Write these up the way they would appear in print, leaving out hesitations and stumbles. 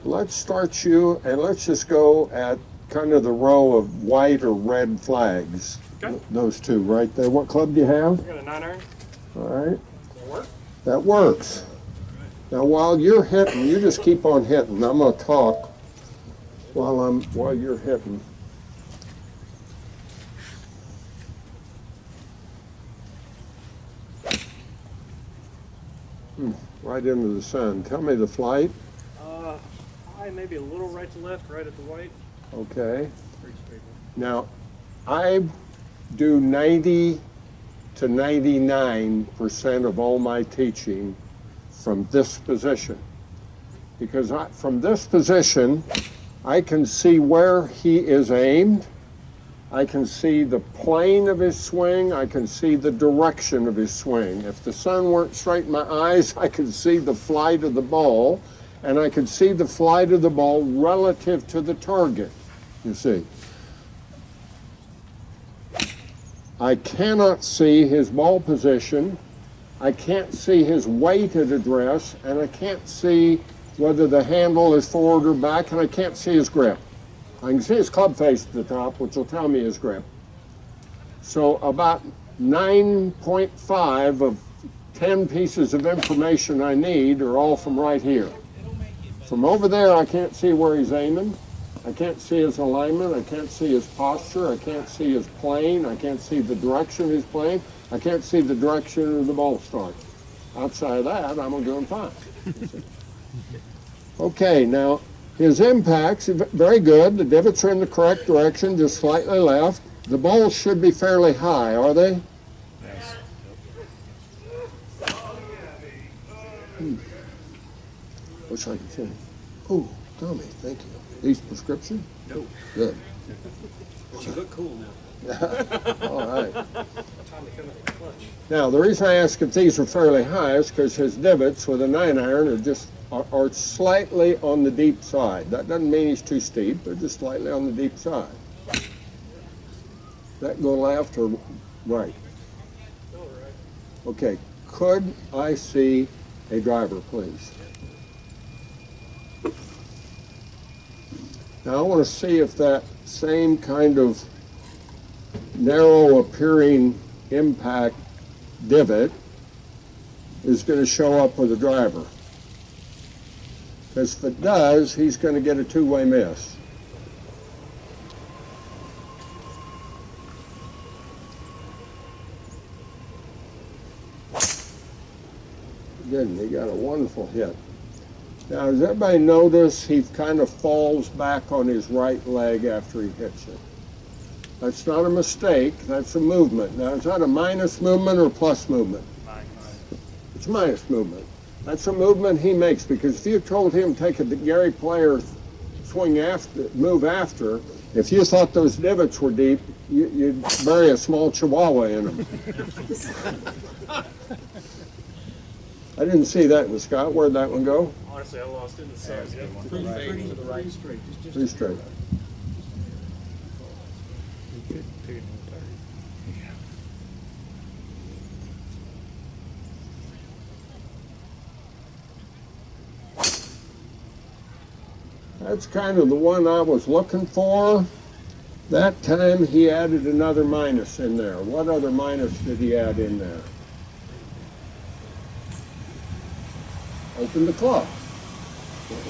Let's start you, and let's just go at kind of the row of white or red flags. Okay. Those two right there. What club do you have? I got a 9-iron. All right. Does that work? That works. Now, while you're hitting, you just keep on hitting. I'm going to talk while you're hitting. Right into the sun. Tell me the flight. High, maybe a little right to left, right at the white. Okay. Pretty stable. Now, I do 90 to 99% of all my teaching from this position. Because from this position, I can see where he is aimed. I can see the plane of his swing. I can see the direction of his swing. If the sun weren't straight in my eyes, I could see the flight of the ball, and I could see the flight of the ball relative to the target, you see. I cannot see his ball position. I can't see his weighted address, and I can't see whether the handle is forward or back, and I can't see his grip. I can see his club face at the top, which will tell me his grip. So about 9.5 of 10 pieces of information I need are all from right here. From over there, I can't see where he's aiming. I can't see his alignment. I can't see his posture. I can't see his plane. I can't see the direction he's playing. I can't see the direction of the ball start. Outside of that, I'm doing fine. Okay, now his impacts, very good. The divots are in the correct direction, just slightly left. The balls should be fairly high, are they? Yes. Wish I could see. Oh, Tommy, thank you. These prescription? No. Good. You look cool now. All right. Time to come in the clutch. Now, the reason I ask if these are fairly high is because his divots with a 9-iron are slightly on the deep side. That doesn't mean he's too steep. They're just slightly on the deep side. That go left or right? All right. Okay. Could I see a driver, please? Now, I want to see if that same kind of narrow appearing impact divot is going to show up with a driver. Because if it does, he's going to get a two-way miss. Didn't he? Got a wonderful hit. Now, does everybody notice he kind of falls back on his right leg after he hits it? That's not a mistake, that's a movement. Now, is that a minus movement or plus movement? Minus. It's a minus movement. That's a movement he makes, because if you told him take a Gary Player swing after, move after, if you thought those divots were deep, you'd bury a small chihuahua in them. I didn't see that in the Scott. Where'd that one go? Honestly, I lost in the sun. Pretty straight. Three straight. That's kind of the one I was looking for. That time he added another minus in there. What other minus did he add in there? Open the club.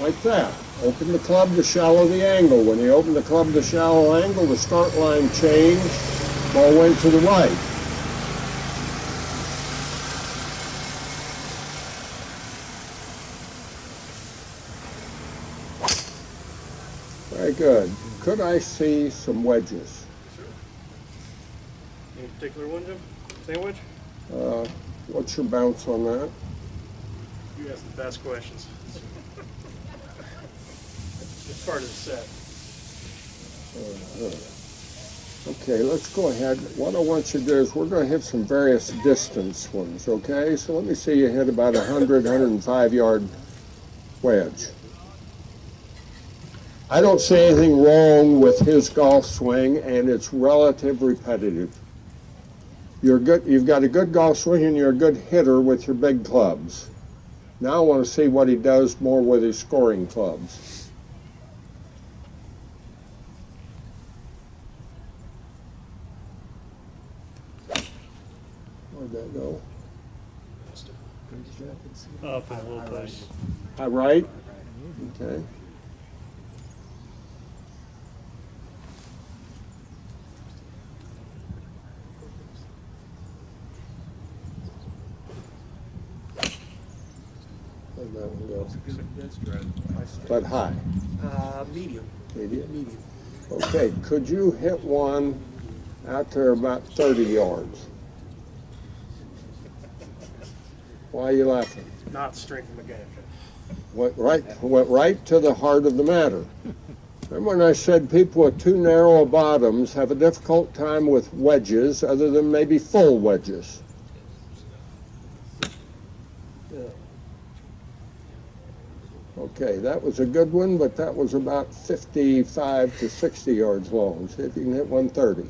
Like that. Open the club to shallow the angle. When he opened the club to shallow angle, the start line changed. Ball went to the right. Very good. Could I see some wedges? Any particular one, Jim? Sandwich? What's your bounce on that? You ask the best questions. It's part of the set. Okay, let's go ahead. What I want you to do is we're going to hit some various distance ones, okay? So let me see you hit about 100, 105 yard wedge. I don't see anything wrong with his golf swing, and it's relative repetitive. You've got a good golf swing, and you're a good hitter with your big clubs. Now I want to see what he does more with his scoring clubs. Where'd that go? Up and a little bit. High right? Okay. Where'd that one go? But high. Medium. Medium. Okay, could you hit one out there about 30 yards? Why are you laughing? Not strength of the game. Went right to the heart of the matter. Remember when I said people with too narrow bottoms have a difficult time with wedges other than maybe full wedges? Okay, that was a good one, but that was about 55 to 60 yards long. See if you can hit 130.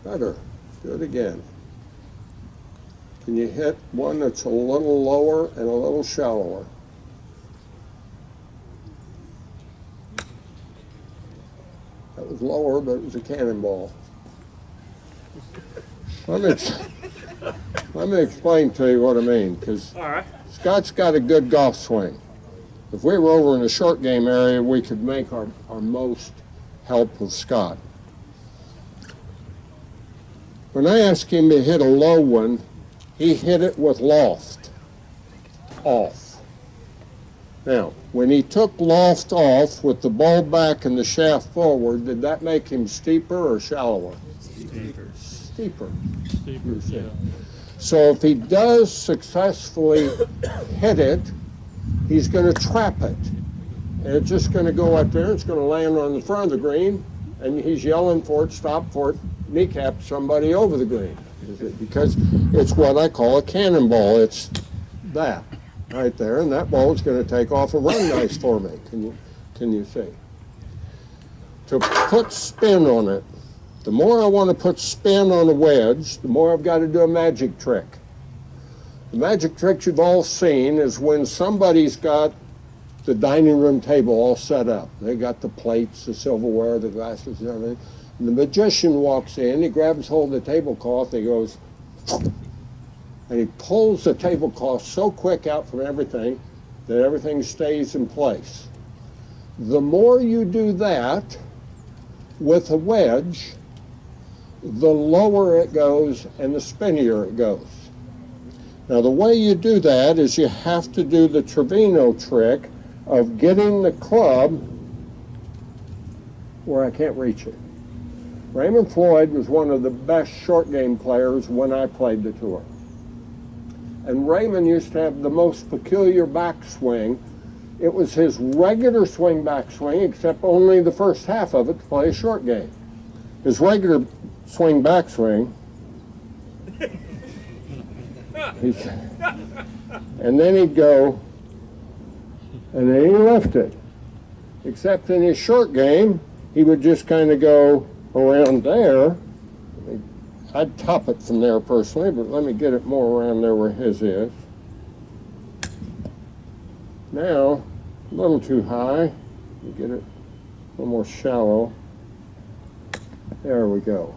Better. Do it again. Can you hit one that's a little lower and a little shallower? That was lower, but it was a cannonball. Let me explain to you what I mean, because All right. Scott's got a good golf swing. If we were over in the short game area, we could make our most help with Scott. When I asked him to hit a low one, he hit it with loft off. Now, when he took loft off with the ball back and the shaft forward, did that make him steeper or shallower? Steeper. Steeper, yeah. So if he does successfully hit it, he's going to trap it. And it's just going to go up there, it's going to land on the front of the green, and he's yelling for it, stop for it, kneecap somebody over the green. Because it's what I call a cannonball. It's that right there, and that ball is going to take off and run nice for me. Can you see? To put spin on it, the more I want to put spin on a wedge, the more I've got to do a magic trick. The magic trick you've all seen is when somebody's got the dining room table all set up. They got the plates, the silverware, the glasses, and everything. And the magician walks in, he grabs hold of the tablecloth, he goes, and he pulls the tablecloth so quick out from everything that everything stays in place. The more you do that with a wedge, the lower it goes and the spinnier it goes. Now the way you do that is you have to do the Trevino trick of getting the club where I can't reach it. Raymond Floyd was one of the best short game players when I played the tour. And Raymond used to have the most peculiar backswing. It was his regular swing backswing, except only the first half of it to play a short game. His regular swing backswing, and then he'd go, and then he left it. Except in his short game, he would just kind of go around there. I'd top it from there personally, but let me get it more around there where his is. Now, a little too high. You get it a little more shallow. There we go.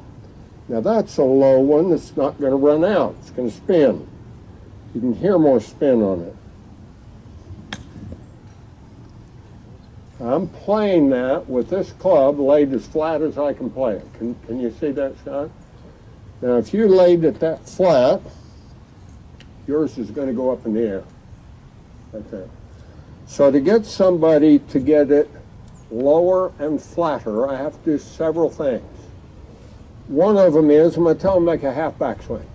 Now that's a low one that's not going to run out. It's going to spin. You can hear more spin on it. I'm playing that with this club laid as flat as I can play it. Can you see that, Scott? Now, if you laid it that flat, yours is going to go up in the air. Right there. So to get somebody to get it lower and flatter, I have to do several things. One of them is I'm going to tell them to make a half backswing.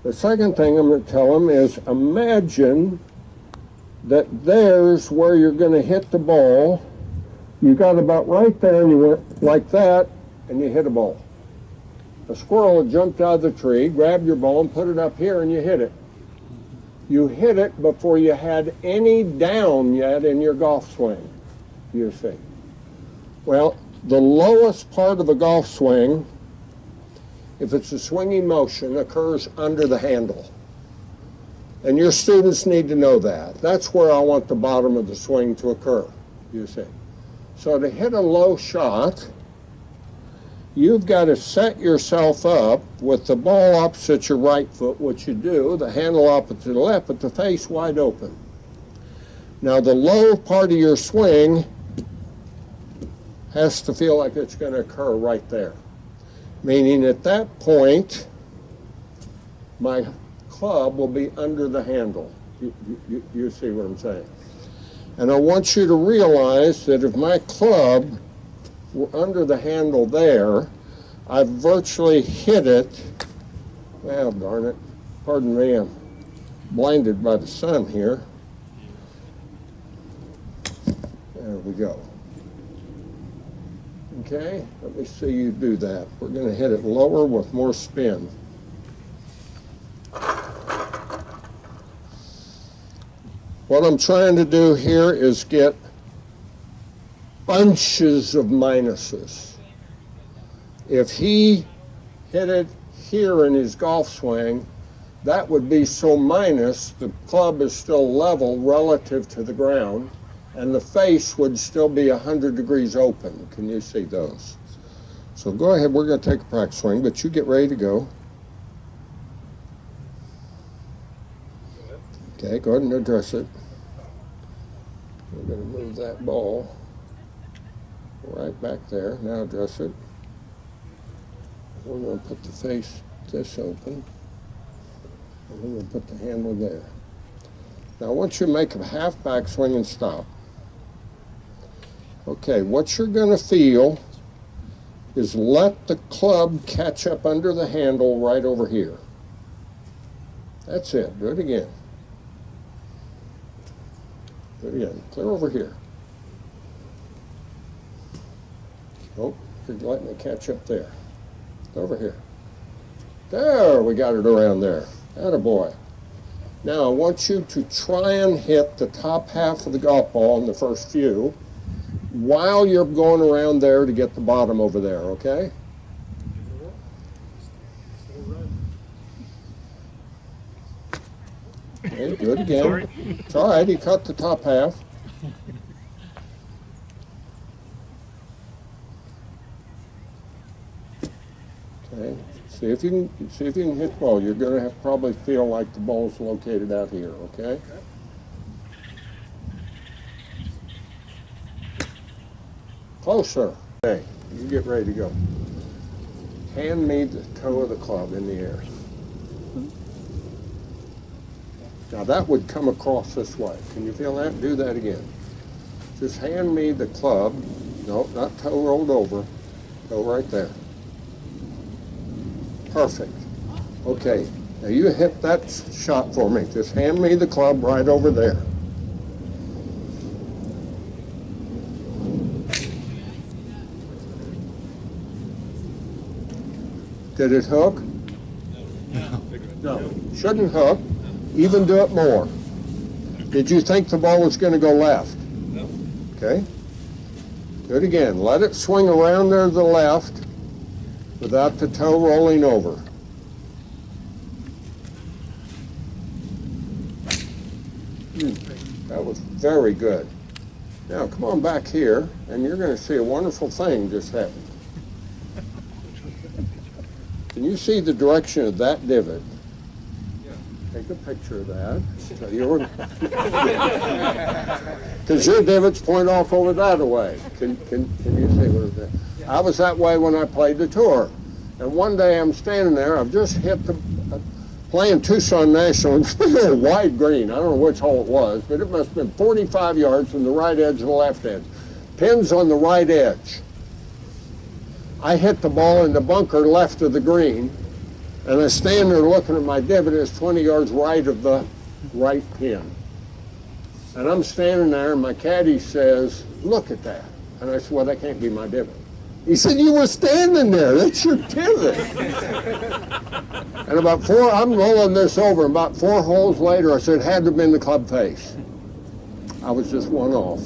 The second thing I'm going to tell them is imagine that there's where you're going to hit the ball. You got about right there and you went like that and you hit a ball. A squirrel had jumped out of the tree, grabbed your ball and put it up here and you hit it. You hit it before you had any down yet in your golf swing, you see. Well, The lowest part of a golf swing, if it's a swinging motion, occurs under the handle. And your students need to know that. That's where I want the bottom of the swing to occur, you see. So to hit a low shot, you've got to set yourself up with the ball opposite your right foot, which you do, the handle opposite to the left, but the face wide open. Now the low part of your swing has to feel like it's going to occur right there. Meaning at that point, my club will be under the handle. You see what I'm saying? And I want you to realize that if my club were under the handle there, I've virtually hit it. Well, darn it. Pardon me, I'm blinded by the sun here. There we go. Okay, let me see you do that. We're going to hit it lower with more spin. What I'm trying to do here is get bunches of minuses. If he hit it here in his golf swing, that would be so minus, the club is still level relative to the ground, and the face would still be 100 degrees open. Can you see those? So go ahead, we're going to take a practice swing, but you get ready to go. Okay, go ahead and address it. We're going to move that ball right back there. Now address it. We're going to put the face this open. And we're going to put the handle there. Now I want you to make a half backswing and stop. Okay, what you're going to feel is let the club catch up under the handle right over here. That's it. Do it again. Do it again. Clear over here. Oh, you're letting it catch up there. Over here. There, we got it around there. Attaboy. Now I want you to try and hit the top half of the golf ball in the first few while you're going around there to get the bottom over there, okay? Okay, do it again. Sorry. It's all right, he cut the top half. Okay, see if you can hit the ball. You're going to have probably feel like the ball's located out here, okay? Closer. Okay, you get ready to go. Hand me the toe of the club in the air. Now that would come across this way. Can you feel that? Do that again. Just hand me the club. No, not toe rolled over. Go right there. Perfect. Okay, now you hit that shot for me. Just hand me the club right over there. Did it hook? No. Shouldn't hook. Even do it more. Did you think the ball was going to go left? No. Okay. Do it again. Let it swing around there to the left without the toe rolling over. That was very good. Now come on back here and you're going to see a wonderful thing just happened. Can you see the direction of that divot? Yeah. Take a picture of that. Because your divots point off over that way. Can you see what it's at? I was that way when I played the tour. And one day I'm standing there, I've just hit the, playing Tucson National, it's a little wide green, I don't know which hole it was, but it must have been 45 yards from the right edge to the left edge. Pins on the right edge. I hit the ball in the bunker left of the green, and I stand there looking at my divot. It's 20 yards right of the right pin. And I'm standing there, and my caddy says, "Look at that." And I said, "Well, that can't be my divot." He said, "You were standing there. That's your divot." And I'm rolling this over. About 4 holes later, I said, it had to have been the club face. I was just one off.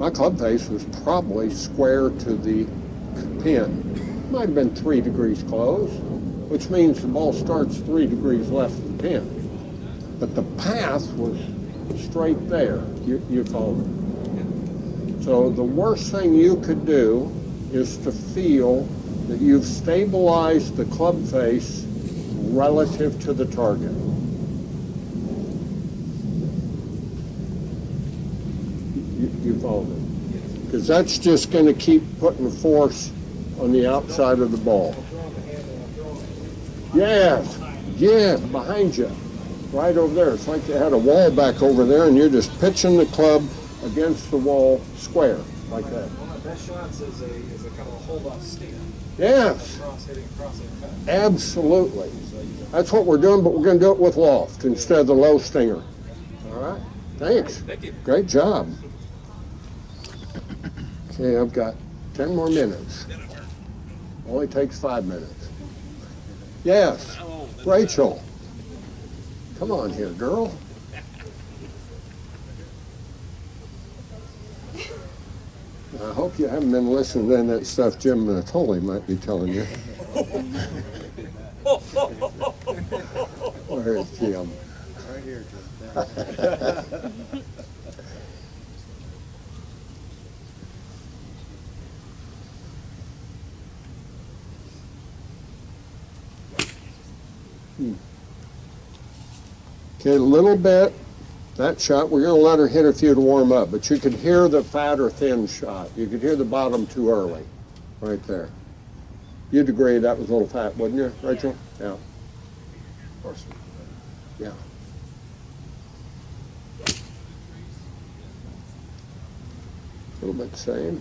my club face was probably square to the pin. Might have been 3 degrees closed, which means the ball starts 3 degrees left of the pin. But the path was straight there. You follow me? So the worst thing you could do is to feel that you've stabilized the club face relative to the target. You follow me? Because that's just going to keep putting force on the outside of the ball. Yes, yes, behind you, right over there. It's like you had a wall back over there and you're just pitching the club against the wall square, like that. One of my best shots is a kind of a hold-off stand. Yes, Hitting across the cut. absolutely. That's what we're doing, but we're going to do it with loft instead of the low stinger. All right, thanks. Thank you. Great job. Okay, I've got 10 more minutes. Only takes 5 minutes. Yes, Rachel. Come on here, girl. I hope you haven't been listening to that stuff Jim Natoli might be telling you. Where is Jim? Right here, Jim. Okay, a little bit. That shot, we're going to let her hit a few to warm up, but you could hear the fat or thin shot. You could hear the bottom too early, right there. You'd agree that was a little fat, wouldn't you, Rachel? Yeah. Of course. Yeah. A little bit the same.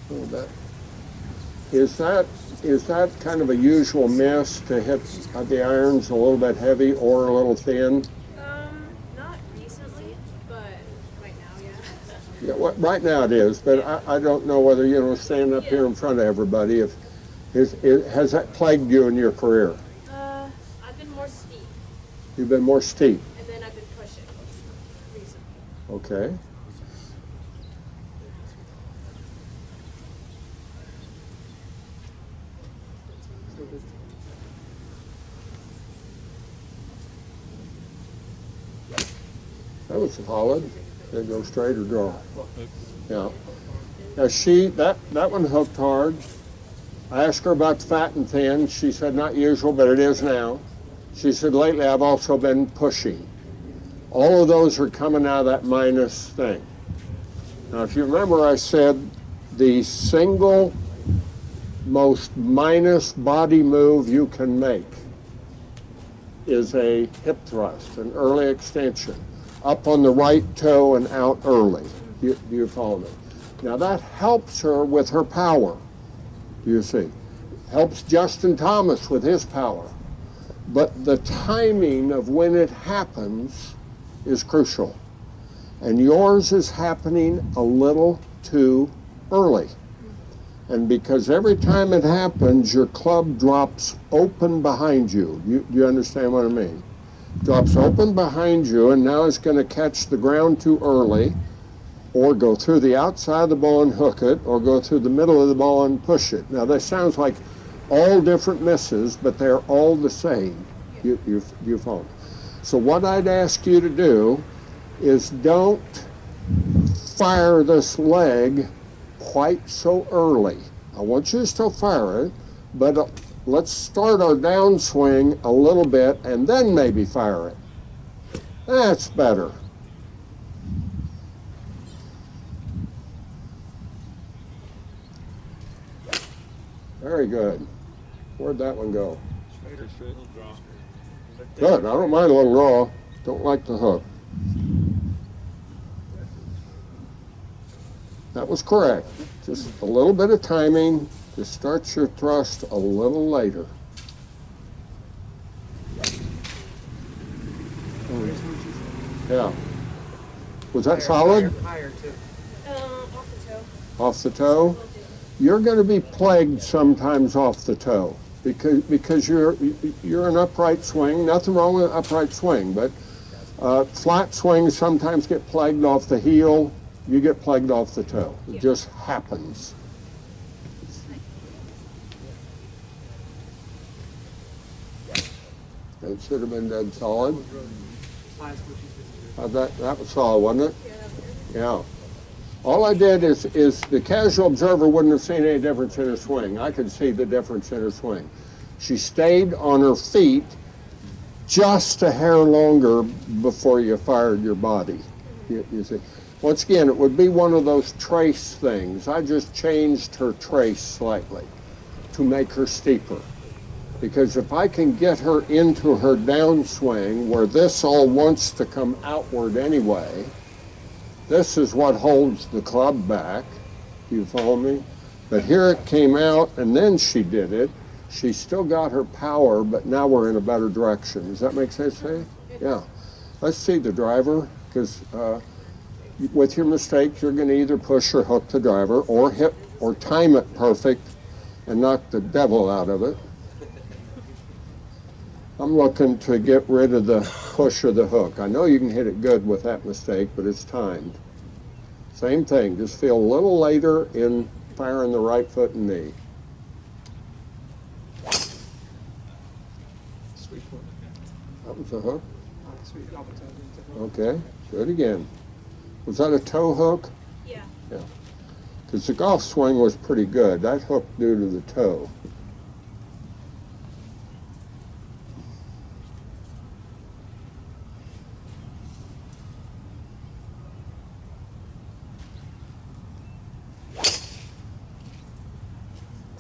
A little bit. Is that kind of a usual miss to hit the irons a little bit heavy or a little thin? Not recently, but right now, yeah. Yeah, well, right now it is, but I don't know whether, standing up here in front of everybody, has that plagued you in your career? I've been more steep, You've been more steep, and then I've been pushing recently. okay? That was solid. Did it go straight or draw? Yeah. Now that one hooked hard. I asked her about the fat and thin. She said not usual, but it is now. She said lately I've also been pushing. All of those are coming out of that minus thing. Now if you remember, I said the single most minus body move you can make is a hip thrust, an early extension, up on the right toe and out early. Do you follow me? Now that helps her with her power. Do you see? Helps Justin Thomas with his power. But the timing of when it happens is crucial. And yours is happening a little too early. And because every time it happens, your club drops open behind you. Do you understand what I mean? Drops open behind you, and now it's going to catch the ground too early, or go through the outside of the ball and hook it, or go through the middle of the ball and push it. Now, that sounds like all different misses, but they're all the same. You follow? So what I'd ask you to do is don't fire this leg quite so early. I want you to still fire it, but let's start our downswing a little bit and then maybe fire it. That's better. Very good. Where'd that one go? Good. I don't mind a little raw. Don't like the hook. That was correct. Just a little bit of timing to start your thrust a little later. Yeah. Was that solid? Higher too. Off the toe. Off the toe? Will do. You're going to be plagued sometimes off the toe because you're an upright swing. Nothing wrong with an upright swing, but flat swings sometimes get plagued off the heel. You get plagued off the toe. It just happens. That should have been dead solid. Highest which is good. That was solid, wasn't it? Yeah, that was good. Yeah. All I did is the casual observer wouldn't have seen any difference in her swing. I could see the difference in her swing. She stayed on her feet just a hair longer before you fired your body. You see. Once again, it would be one of those trace things. I just changed her trace slightly to make her steeper. Because if I can get her into her downswing where this all wants to come outward anyway, this is what holds the club back. You follow me? But here it came out and then she did it. She still got her power, but now we're in a better direction. Does that make sense to you? Yeah. Let's see the driver, because with your mistake, you're going to either push or hook the driver or hit or time it perfect and knock the devil out of it. I'm looking to get rid of the push or the hook. I know you can hit it good with that mistake, but it's timed. Same thing, just feel a little later in firing the right foot and knee. Sweet foot. That was a hook. Sweet opportunity. Okay, do it again. Was that a toe hook? Yeah. Yeah. Because the golf swing was pretty good. That hooked due to the toe.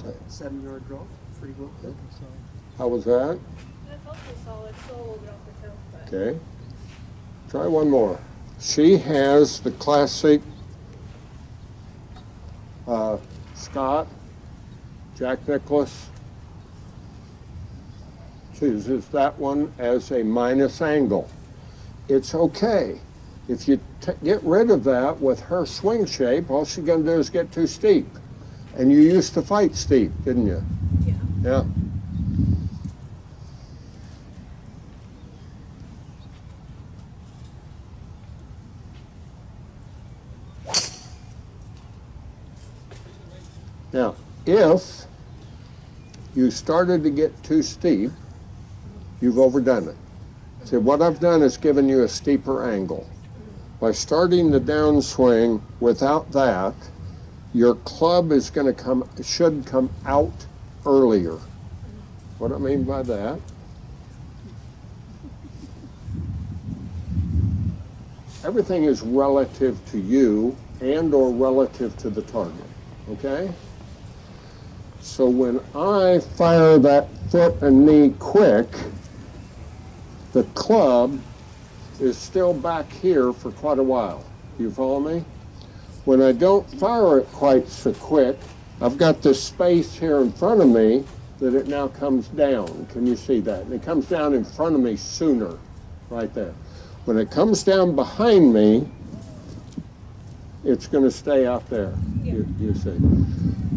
Okay. 7-yard draw. Free draw. Yep. So How was that? That felt pretty solid. Still a little bit off the toe, but Okay. Try one more. She has the classic Scott, Jack Nicklaus, chooses that one as a minus angle. It's okay. If you get rid of that with her swing shape, all she's going to do is get too steep. And you used to fight steep, didn't you? yeah. Yeah. Now, if you started to get too steep, you've overdone it. See, what I've done is given you a steeper angle. By starting the downswing without that, your club is going to should come out earlier. What I mean by that? Everything is relative to you and or relative to the target, okay? So when I fire that foot and knee quick, the club is still back here for quite a while. You follow me? When I don't fire it quite so quick, I've got this space here in front of me that it now comes down. Can you see that? And it comes down in front of me sooner, right there. When it comes down behind me, it's going to stay out there, you see.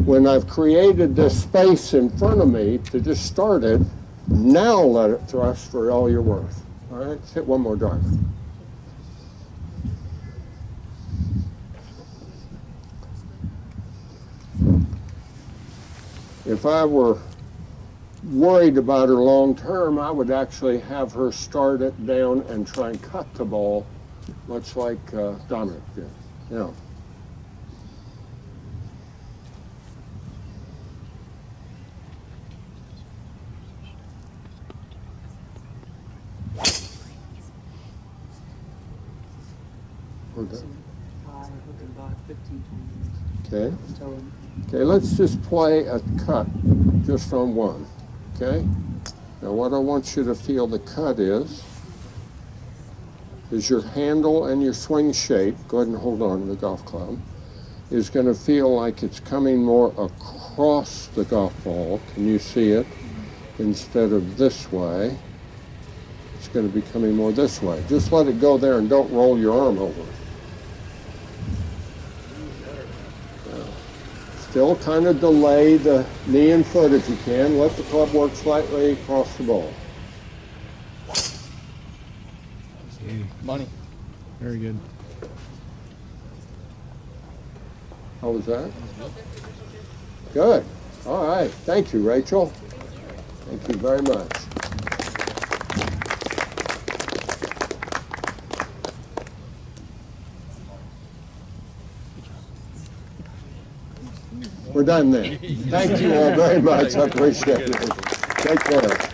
When I've created this space in front of me to just start it, now let it thrust for all you're worth. All right, let's hit one more driver. If I were worried about her long term, I would actually have her start it down and try and cut the ball, much like Dominic did. Yeah. We're done. high, looking by 15, 20 Okay. minutes. Tell him. Okay, let's just play a cut just on one. Okay? Now what I want you to feel the cut is your handle and your swing shape, go ahead and hold on to the golf club, is going to feel like it's coming more across the golf ball. Can you see it? Instead of this way. It's going to be coming more this way. Just let it go there and don't roll your arm over. Still kind of delay the knee and foot if you can. Let the club work slightly across the ball. Money. Very good. How was that? Good. All right. Thank you, Rachel. Thank you very much. We're done then. Thank you all very much. I appreciate it. Take care.